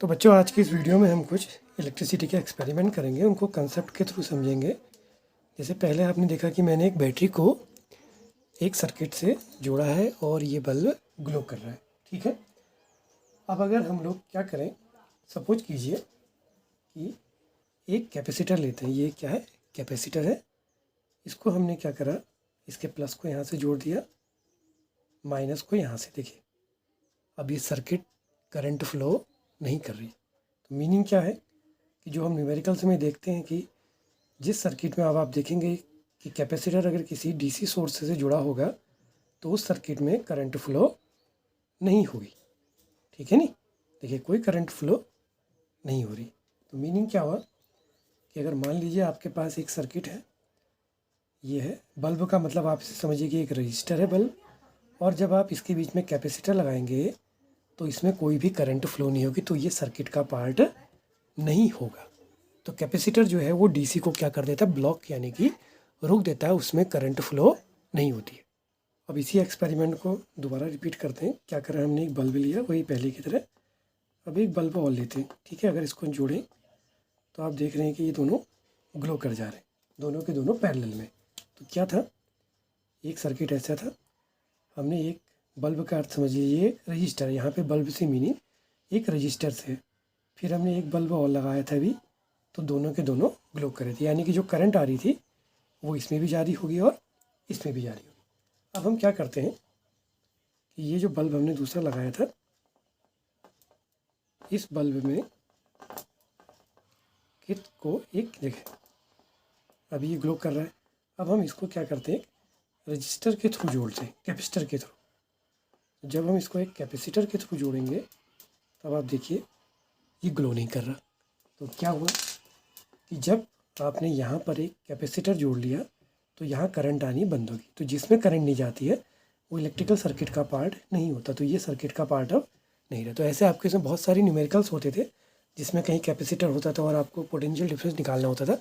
तो बच्चों, आज की इस वीडियो में हम कुछ इलेक्ट्रिसिटी के एक्सपेरिमेंट करेंगे, उनको कंसेप्ट के थ्रू समझेंगे। जैसे पहले आपने देखा कि मैंने एक बैटरी को एक सर्किट से जोड़ा है और ये बल्ब ग्लो कर रहा है, ठीक है। अब अगर हम लोग क्या करें, सपोज कीजिए कि एक कैपेसिटर लेते हैं। ये क्या है? कैपेसिटर है। इसको हमने क्या करा, इसके प्लस को यहाँ से जोड़ दिया, माइनस को यहाँ से। देखिए, अब ये सर्किट करंट फ्लो नहीं कर रही। तो मीनिंग क्या है कि जो हम न्यूमेरिकल्स में देखते हैं कि जिस सर्किट में अब आप देखेंगे कि कैपेसिटर अगर किसी डीसी सोर्स से जुड़ा होगा तो उस सर्किट में करंट फ्लो नहीं होगी, ठीक है नहीं। देखिए, कोई करंट फ्लो नहीं हो रही। तो मीनिंग क्या हुआ कि अगर मान लीजिए आपके पास एक सर्किट है, ये है बल्ब का मतलब आप इसे समझिए कि एक रजिस्टर है बल्ब, और जब आप इसके बीच में कैपेसिटर लगाएंगे तो इसमें कोई भी करंट फ्लो नहीं होगी, तो ये सर्किट का पार्ट नहीं होगा। तो कैपेसिटर जो है वो डीसी को क्या कर देता है, ब्लॉक यानी कि रोक देता है, उसमें करंट फ्लो नहीं होती है। अब इसी एक्सपेरिमेंट को दोबारा रिपीट करते हैं। क्या करें, हमने एक बल्ब लिया वही पहले की तरह, अब एक बल्ब और लेते हैं, ठीक है। अगर इसको जोड़ें तो आप देख रहे हैं कि ये दोनों ग्लो कर जा रहे हैं, दोनों के दोनों पैरेलल में। तो क्या था, एक सर्किट ऐसा था, हमने एक बल्ब का अर्थ समझ लीजिए रजिस्टर, यहाँ पे बल्ब से मीनिंग एक रजिस्टर से। फिर हमने एक बल्ब और लगाया था अभी, तो दोनों के दोनों ग्लो कर रहे थे, यानी कि जो करंट आ रही थी वो इसमें भी जारी होगी और इसमें भी जारी होगी। अब हम क्या करते हैं कि ये जो बल्ब हमने दूसरा लगाया था, इस बल्ब में किट को एक देखें, अभी ये ग्लो कर रहा है। अब हम इसको क्या करते हैं, रजिस्टर के थ्रू जोड़ते हैं, कैपेसिटर के थ्रू। जब हम इसको एक कैपेसिटर के थ्रू जोड़ेंगे तब आप देखिए ये ग्लो नहीं कर रहा। तो क्या हुआ कि जब आपने यहाँ पर एक कैपेसिटर जोड़ लिया तो यहाँ करंट आनी बंद होगी। तो जिसमें करंट नहीं जाती है वो इलेक्ट्रिकल सर्किट का पार्ट नहीं होता, तो ये सर्किट का पार्ट अब नहीं रहा। तो ऐसे आपके इसमें बहुत सारी न्यूमेरिकल्स होते थे जिसमें कहीं कैपेसिटर होता था और आपको पोटेंशियल डिफरेंस निकालना होता था।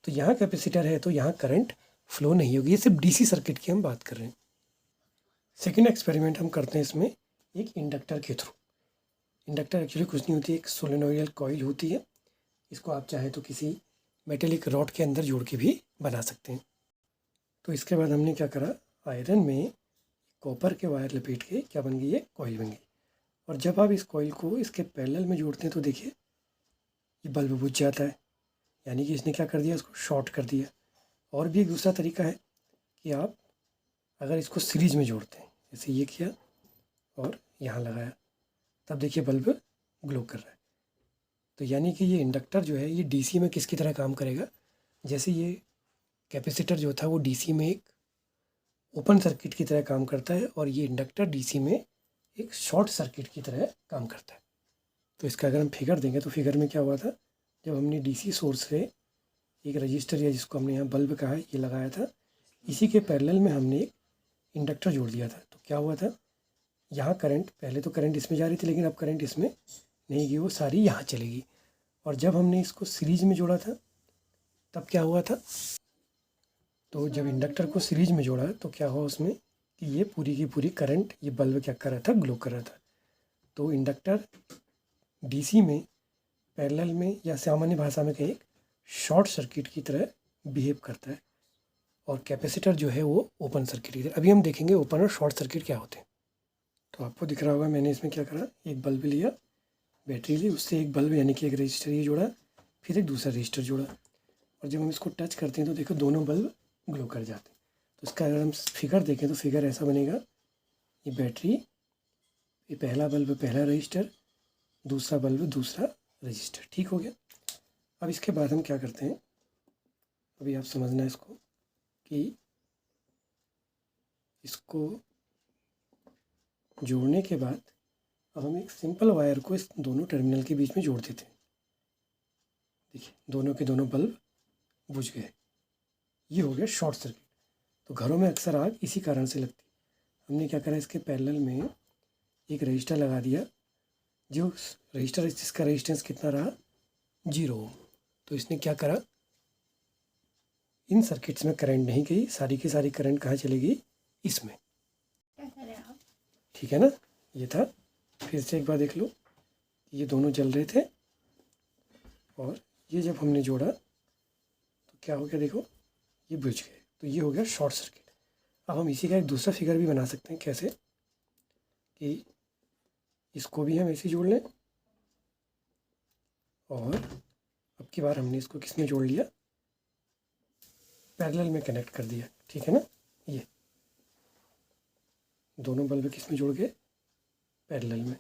तो यहाँ कैपेसिटर है तो यहाँ करंट फ्लो नहीं होगी। ये सिर्फ डीसी सर्किट की हम बात कर रहे हैं। सेकेंड एक्सपेरिमेंट हम करते हैं इसमें एक इंडक्टर के थ्रू। इंडक्टर एक्चुअली कुछ नहीं होती, एक सोलेनोइडल कॉइल होती है। इसको आप चाहे तो किसी मेटेलिक रॉड के अंदर जोड़ के भी बना सकते हैं। तो इसके बाद हमने क्या करा, आयरन में कॉपर के वायर लपेट के क्या बन गई, ये कॉइल बन गई। और जब आप इस कॉइल को इसके पैरेलल में जोड़ते हैं तो देखिए ये बल्ब बुझ जाता है, यानी कि इसने क्या कर दिया, इसको शॉर्ट कर दिया। और भी एक दूसरा तरीका है कि आप अगर इसको सीरीज में जोड़ते हैं, जैसे ये किया और यहाँ लगाया, तब देखिए बल्ब ग्लो कर रहा है। तो यानी कि ये इंडक्टर जो है ये डीसी में किसकी तरह काम करेगा, जैसे ये कैपेसिटर जो था वो डीसी में एक ओपन सर्किट की तरह काम करता है और ये इंडक्टर डीसी में एक शॉर्ट सर्किट की तरह काम करता है। तो इसका अगर हम फिगर देंगे तो फिगर में क्या हुआ था, जब हमने डीसी सोर्स से एक रजिस्टर या जिसको हमने यहाँ बल्ब कहा है ये लगाया था, इसी के पैरेलल में हमने एक इंडक्टर जोड़ दिया था। तो क्या हुआ था, यहाँ करंट, पहले तो करंट इसमें जा रही थी लेकिन अब करंट इसमें नहीं गई, वो सारी यहाँ चलेगी। और जब हमने इसको सीरीज में जोड़ा था तब क्या हुआ था, तो जब इंडक्टर को सीरीज में जोड़ा तो क्या हुआ उसमें कि ये पूरी की पूरी करंट, ये बल्ब क्या कर रहा था, ग्लो कर रहा था। तो इंडक्टर डीसी में पैरेलल में या सामान्य भाषा में कहें शॉर्ट सर्किट की तरह बिहेव करता है, और कैपेसिटर जो है वो ओपन सर्किट की तरह। अभी हम देखेंगे ओपन और शॉर्ट सर्किट क्या होते हैं। तो आपको दिख रहा होगा मैंने इसमें क्या करा, एक बल्ब लिया, बैटरी ली, उससे एक बल्ब यानी कि एक रजिस्टर ये जोड़ा, फिर एक दूसरा रजिस्टर जोड़ा, और जब हम इसको टच करते हैं तो देखो दोनों बल्ब ग्लो कर जाते हैं। तो इसका अगर हम फिगर देखें तो फिगर ऐसा बनेगा, ये बैटरी, ये पहला बल्ब पहला रजिस्टर, दूसरा बल्ब दूसरा रजिस्टर, ठीक हो गया। अब इसके बाद हम क्या करते हैं, अभी आप समझना इसको कि इसको जोड़ने के बाद अब हम एक सिंपल वायर को इस दोनों टर्मिनल के बीच में जोड़ देते हैं। देखिए दोनों के दोनों बल्ब बुझ गए, ये हो गया शॉर्ट सर्किट। तो घरों में अक्सर आग इसी कारण से लगती। हमने क्या करा, इसके पैरेलल में एक रजिस्टर लगा दिया, जो रजिस्टर जिसका रेजिस्टेंस कितना रहा, 0 ओम। तो इसने क्या करा, इन सर्किट्स में करंट नहीं गई, सारी की सारी करंट कहाँ चली गई, इसमें। ठीक है ना, ये था। फिर से एक बार देख लो, ये दोनों जल रहे थे और ये जब हमने जोड़ा तो क्या हो गया, देखो ये बुझ गए, तो ये हो गया शॉर्ट सर्किट। अब हम इसी का एक दूसरा फिगर भी बना सकते हैं। कैसे कि इसको भी हम ऐसे जोड़ लें और अब की बार हमने इसको किस में जोड़ लिया, पैरेलल में कनेक्ट कर दिया, ठीक है ना। ये दोनों बल्ब किस में जोड़ गए, पैरेलल में।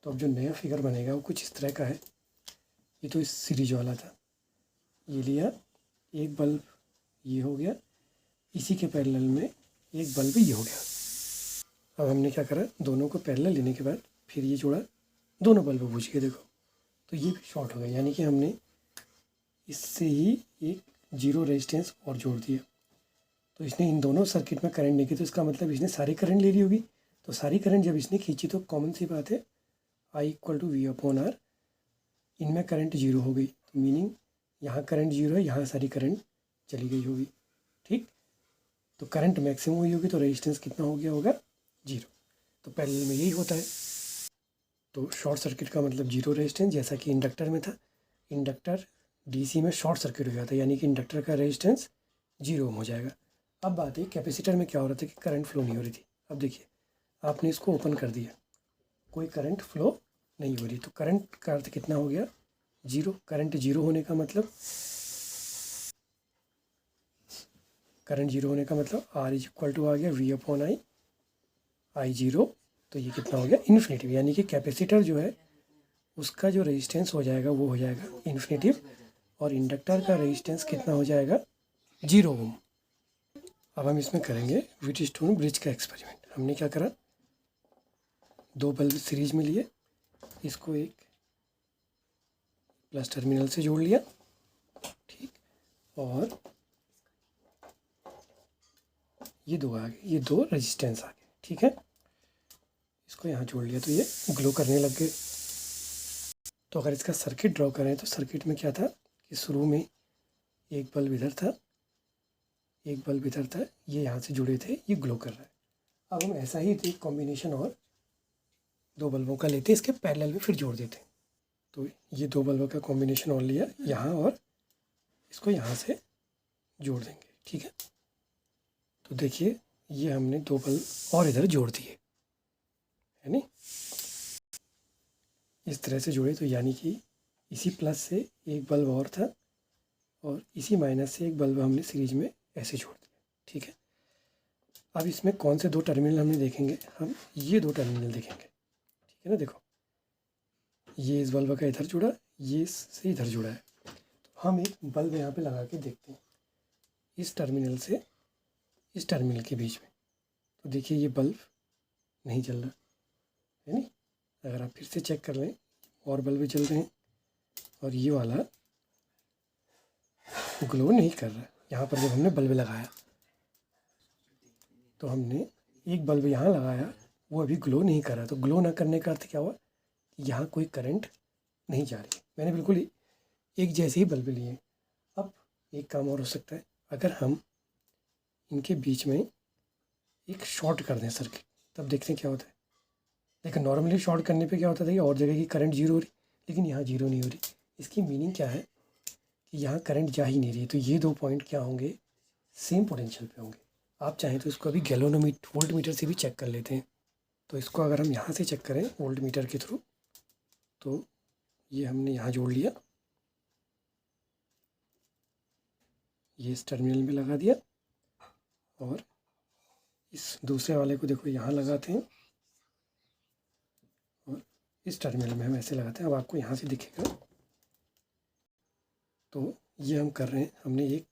तो अब जो नया फिगर बनेगा वो कुछ इस तरह का है। ये तो इस सीरीज वाला था, ये लिया एक बल्ब, ये हो गया, इसी के पैरेलल में एक बल्ब ये हो गया। अब हमने क्या करा, दोनों को पैरेलल लेने के बाद फिर ये जोड़ा, दोनों बल्ब बुझ गए, देखो तो ये भी शॉर्ट हो गया। यानी कि हमने इससे ही एक जीरो रेजिस्टेंस और जोड़ दिया। तो इसने इन दोनों सर्किट में करंट नहीं की, तो इसका मतलब इसने सारी करंट ले ली होगी। तो सारी करंट जब इसने खींची तो कॉमन सी बात है, I equal to V upon R, इनमें करंट जीरो हो गई, तो मीनिंग यहाँ करंट जीरो है, यहाँ सारी करंट चली गई होगी, ठीक। तो करंट मैक्सिमम हुई होगी, तो रेजिस्टेंस कितना हो गया होगा, जीरो। तो पैरेलल में यही होता है। तो शॉर्ट सर्किट का मतलब जीरो रेजिस्टेंस, जैसा कि इंडक्टर में था। इंडक्टर डीसी में शॉर्ट सर्किट हो जाता है, यानी कि इंडक्टर का रेजिस्टेंस जीरो हो जाएगा। अब बात है कैपेसिटर में क्या हो रहा था कि करंट फ्लो नहीं हो रही थी। अब देखिए, आपने इसको ओपन कर दिया, कोई करंट फ्लो नहीं हो रही, तो करंट का अर्थ कितना हो गया, जीरो। करंट जीरो होने का मतलब, करंट जीरो होने का मतलब आर इज इक्वल टू आ गया V upon I, I zero, तो ये कितना हो गया, इन्फिनिटिव। यानी कि कैपेसिटर जो है उसका जो रेजिस्टेंस हो जाएगा वो हो जाएगा इन्फिनिटिव, और इंडक्टर का रेजिस्टेंस कितना हो जाएगा, जीरो ओम। अब हम इसमें करेंगे व्हीटस्टोन ब्रिज का एक्सपेरिमेंट। हमने क्या करा, दो बल्ब सीरीज में लिए, इसको एक प्लस टर्मिनल से जोड़ लिया, ठीक, और ये दो आ गए, ये दो रेजिस्टेंस आ गए, ठीक है। इसको यहाँ जोड़ लिया तो ये ग्लो करने लग गए। तो अगर इसका सर्किट ड्रॉ करें तो सर्किट में क्या था कि शुरू में एक बल्ब इधर था, एक बल्ब इधर था, ये यहाँ से जुड़े थे, ये ग्लो कर रहा है। अब हम ऐसा ही एक कॉम्बिनेशन और दो बल्बों का लेते हैं, इसके पैरेलल में फिर जोड़ देते हैं। तो ये दो बल्बों का कॉम्बिनेशन और लिया यहाँ, और इसको यहाँ से जोड़ देंगे, ठीक है। तो देखिए ये हमने दो बल्ब और इधर जोड़ दिए, है नहीं, इस तरह से जोड़े। तो यानी कि इसी प्लस से एक बल्ब और था और इसी माइनस से एक बल्ब हमने सीरीज में ऐसे जोड़ दिया, ठीक है। अब इसमें कौन से दो टर्मिनल हमने देखेंगे, हम ये दो टर्मिनल देखेंगे, ठीक है ना। देखो ये इस बल्ब का इधर जुड़ा, ये इससे इधर जुड़ा है। तो हम एक बल्ब यहाँ पे लगा के देखते हैं इस टर्मिनल से इस टर्मिनल के बीच में। तो देखिए ये बल्ब नहीं जल रहा, है नहीं। अगर आप फिर से चेक कर लें, और बल्ब जल रहे हैं और ये वाला ग्लो नहीं कर रहा। यहाँ पर जब हमने बल्ब लगाया तो हमने एक बल्ब यहाँ लगाया, वो अभी ग्लो नहीं कर रहा। तो ग्लो ना करने का अर्थ क्या हुआ कि यहाँ कोई करंट नहीं जा रही है। मैंने बिल्कुल एक जैसे ही बल्ब लिए। अब एक काम और हो सकता है, अगर हम इनके बीच में एक शॉर्ट कर दें सर्किट, तब देखते हैं क्या होता है। देखिए नॉर्मली शॉर्ट करने पे क्या होता था कि और जगह की करंट जीरो हो रही, लेकिन यहाँ जीरो नहीं हो रही। इसकी मीनिंग क्या है कि यहाँ करंट जा ही नहीं रही। तो ये दो पॉइंट क्या होंगे, सेम पोटेंशियल पे होंगे। आप चाहें तो इसको अभी वोल्ट मीटर से भी चेक कर लेते हैं। तो इसको अगर हम यहाँ से चेक करें वोल्ट मीटर के थ्रू, तो ये हमने यहाँ जोड़ लिया, ये इस टर्मिनल में लगा दिया, और इस दूसरे वाले को देखो यहाँ लगाते हैं, और इस टर्मिनल में हम ऐसे लगाते हैं। अब आपको यहाँ से दिखेगा। तो ये हम कर रहे हैं, हमने एक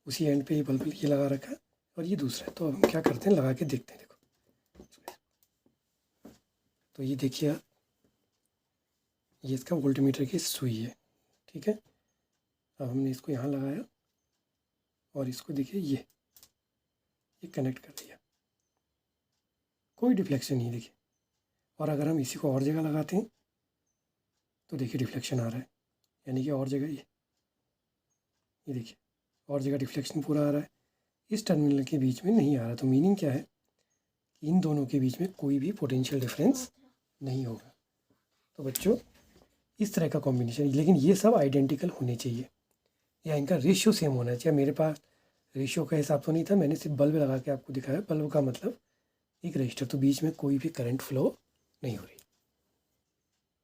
उसी एंड पे ये बल्ब ये लगा रखा है और ये दूसरा है। तो हम क्या करते हैं, लगा के देखते हैं। देखो तो ये देखिए आप, ये इसका वोल्ट मीटर की सुई है, ठीक है। अब हमने इसको यहाँ लगाया और इसको देखिए ये कनेक्ट कर दिया, कोई डिफ्लेक्शन नहीं देखिए। और अगर हम इसी को और जगह लगाते हैं तो देखिए डिफ्लेक्शन आ रहा है, यानी कि और जगह ये देखिए और जगह डिफ्लेक्शन पूरा आ रहा है। इस टर्मिनल के बीच में नहीं आ रहा। तो मीनिंग क्या है कि इन दोनों के बीच में कोई भी पोटेंशियल डिफरेंस नहीं होगा। तो बच्चों इस तरह का कॉम्बिनेशन, लेकिन ये सब आइडेंटिकल होने चाहिए या इनका रेशियो सेम होना चाहिए। मेरे पास रेशियो का हिसाब तो नहीं था, मैंने सिर्फ बल्ब लगा के आपको दिखाया। बल्ब का मतलब एक रजिस्टर, तो बीच में कोई भी करंट फ्लो नहीं हो रही।